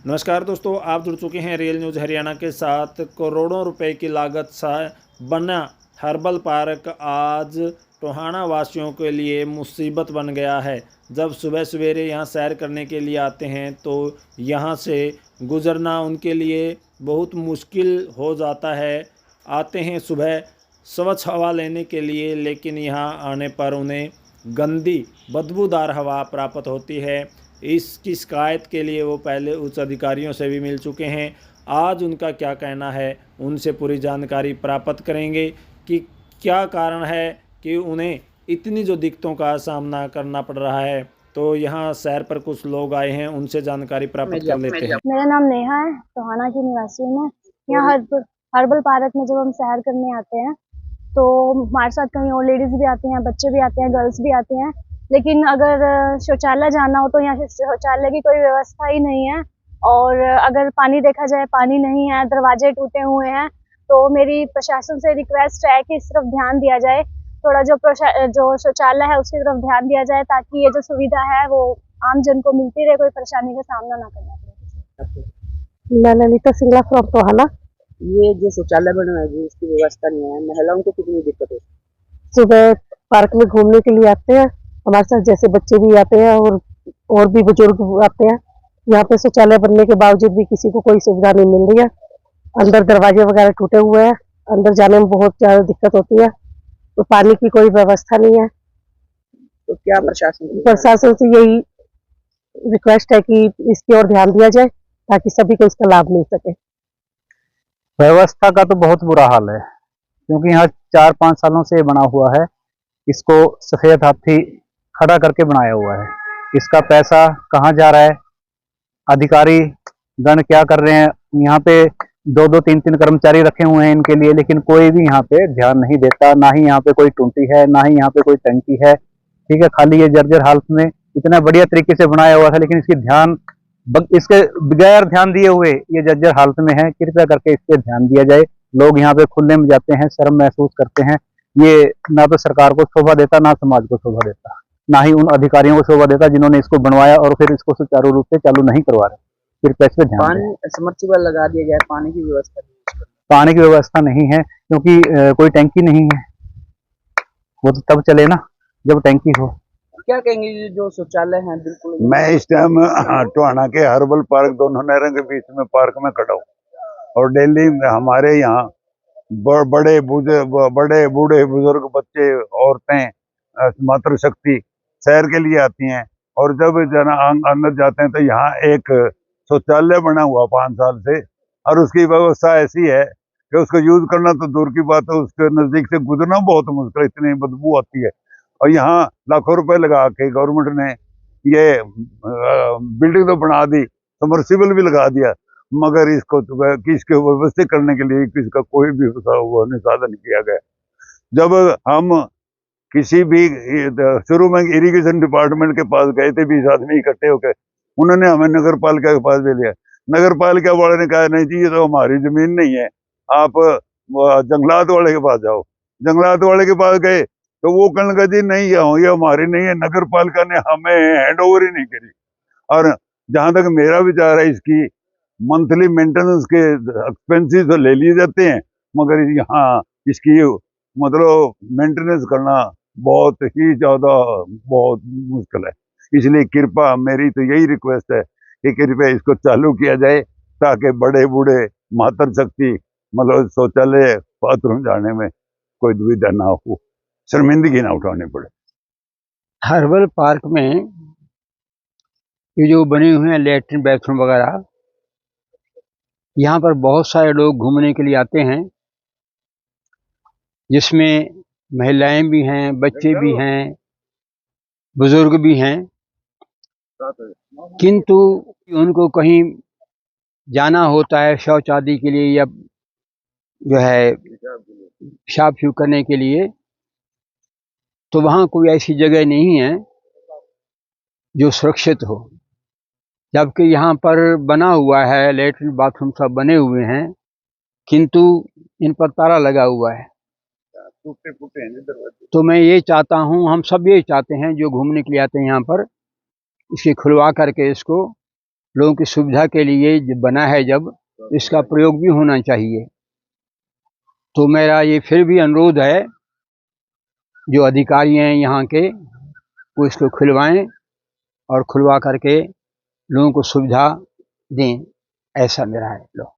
नमस्कार दोस्तों, आप जुड़ चुके हैं रियल न्यूज़ हरियाणा के साथ। करोड़ों रुपए की लागत से बना हर्बल पार्क आज टोहाना वासियों के लिए मुसीबत बन गया है। जब सुबह सवेरे यहाँ सैर करने के लिए आते हैं तो यहाँ से गुजरना उनके लिए बहुत मुश्किल हो जाता है। आते हैं सुबह स्वच्छ हवा लेने के लिए, लेकिन यहाँ आने पर उन्हें गंदी बदबूदार हवा प्राप्त होती है। इसकी शिकायत के लिए वो पहले उच्च अधिकारियों से भी मिल चुके हैं। आज उनका क्या कहना है, उनसे पूरी जानकारी प्राप्त करेंगे कि क्या कारण है कि उन्हें इतनी जो दिक्कतों का सामना करना पड़ रहा है। तो यहाँ शहर पर कुछ लोग आए हैं, उनसे जानकारी प्राप्त कर लेते हैं। मेरा नाम नेहा है, टोहाना की निवासी हूँ मैं। यहाँ हर्बल पार्क में जब हम सैर करने आते हैं तो हमारे साथ कहीं और लेडीज भी आती हैं, बच्चे भी आते हैं, गर्ल्स भी आते हैं। लेकिन अगर शौचालय जाना हो तो यहाँ शौचालय की कोई व्यवस्था ही नहीं है। और अगर पानी देखा जाए, पानी नहीं है, दरवाजे टूटे हुए हैं। तो मेरी प्रशासन से रिक्वेस्ट है कि इस तरफ ध्यान दिया जाए। थोड़ा जो शौचालय है उसकी तरफ ध्यान दिया जाए, ताकि ये जो सुविधा है वो आम जन को मिलती रहे, कोई परेशानी का सामना ना करना पड़े। मैं ललिता सिंगला फ्रॉम टोहाना। ये जो शौचालय बना है इसकी व्यवस्था नहीं है, महिलाओं को कितनी दिक्कत है? सुबह पार्क में घूमने के लिए आते हैं, हमारे साथ जैसे बच्चे भी आते हैं और भी बुजुर्ग आते हैं। यहाँ पे शौचालय बनने के बावजूद भी किसी को कोई सुविधा नहीं मिल रही है। अंदर दरवाजे वगैरह टूटे हुए हैं, अंदर जाने में बहुत ज्यादा दिक्कत होती है। तो पानी की कोई व्यवस्था नहीं है। तो क्या प्रशासन से यही रिक्वेस्ट है कि इसकी ओर ध्यान दिया जाए ताकि सभी को इसका लाभ मिल सके। व्यवस्था का तो बहुत बुरा हाल है, क्योंकि यहाँ 4-5 सालों से बना हुआ है। इसको सफेद हाथी खड़ा करके बनाया हुआ है। इसका पैसा कहाँ जा रहा है, अधिकारी गण क्या कर रहे हैं? यहाँ पे 2-2, 3-3 कर्मचारी रखे हुए हैं इनके लिए, लेकिन कोई भी यहाँ पे ध्यान नहीं देता। ना ही यहाँ पे कोई टूटी है, ना ही यहाँ पे कोई टंकी है। ठीक है, खाली ये जर्जर हालत में इतना बढ़िया तरीके से बनाया हुआ था, लेकिन इसके बगैर ध्यान दिए हुए ये जर्जर हालत में है। कृपया करके इस पे ध्यान दिया जाए। लोग यहाँ पे खुले में जाते हैं, शर्म महसूस करते हैं। ये ना तो सरकार को शोभा देता, ना समाज को शोभा देता, ना ही उन अधिकारियों को शोभा देता जिन्होंने इसको बनवाया और फिर इसको सुचारू रूप से चालू नहीं करवा रहे। कृपया इस पे ध्यान दें। पानी समर्सिबल लगा दिया जाए, पानी की व्यवस्था नहीं है। पानी की व्यवस्था नहीं है, क्योंकि कोई टैंकी नहीं है। वो तो तब चले ना जब टैंकी हो। क्या कहेंगे ये जो शौचालय है? बिल्कुल मैं इस टाइम टोहाना के हर्बल पार्क दोनों नहरों के बीच में पार्क में खड़ा हूँ, और डेली हमारे यहाँ बड़े बूढ़े बुजुर्ग, बच्चे, औरतें, मातृशक्ति सैर के लिए आती हैं। और जब अंदर जाते हैं तो यहाँ एक शौचालय बना हुआ 5 साल से, और उसकी व्यवस्था ऐसी है कि उसको यूज करना तो दूर की बात है, उसके नजदीक से गुजरना बहुत मुश्किल, इतनी बदबू आती है। और यहाँ लाखों रुपए लगा के गवर्नमेंट ने ये बिल्डिंग तो बना दी, सबमर्सिबल भी लगा दिया, मगर इसको व्यवस्थित करने के लिए किसका कोई भी साधन किया गया। जब हम किसी भी शुरू में इरिगेशन डिपार्टमेंट के पास गए थे, 20 आदमी इकट्ठे होकर, उन्होंने हमें नगर पालिका के पास दे लिया। नगर पालिका वाले ने कहा नहीं जी, ये तो हमारी जमीन नहीं है, आप जंगलात वाले के पास जाओ। जंगलात वाले के पास गए तो वो कहने लगा जी नहीं, ये हमारी नहीं है, नगर पालिका ने हमें हैंड ओवर ही नहीं करी। और जहां तक मेरा विचार है, इसकी मंथली मेंटेनेंस के एक्सपेंसेस तो ले लिए जाते हैं, मगर यहाँ इसकी मतलब मेंटेनेंस करना बहुत ही ज्यादा बहुत मुश्किल है। इसलिए कृपा मेरी तो यही रिक्वेस्ट है कि कृपया इसको चालू किया जाए, ताकि बड़े बूढ़े मातृशक्ति मतलब शौचालय बाथरूम जाने में कोई दुविधा ना हो, शर्मिंदगी ना उठानी पड़े। हर्बल पार्क में ये जो बने हुए हैं लेटरिन बाथरूम वगैरह, यहाँ पर बहुत सारे लोग घूमने के लिए आते हैं, जिसमें महिलाएं भी हैं, बच्चे भी हैं, बुजुर्ग भी हैं। किंतु उनको कहीं जाना होता है शौच आदि के लिए, या जो है पेशाब शू करने के लिए, तो वहाँ कोई ऐसी जगह नहीं है जो सुरक्षित हो। जबकि यहाँ पर बना हुआ है, लेटरिन बाथरूम सब बने हुए हैं, किंतु इन पर ताला लगा हुआ है। तो मैं ये चाहता हूँ, हम सब ये चाहते हैं जो घूमने के लिए आते हैं यहाँ पर, इसे खुलवा करके इसको लोगों की सुविधा के लिए जब बना है, जब इसका प्रयोग भी होना चाहिए। तो मेरा ये फिर भी अनुरोध है, जो अधिकारी हैं यहाँ के, वो इसको खुलवाएं और खुलवा करके लोगों को सुविधा दें, ऐसा मेरा है। लो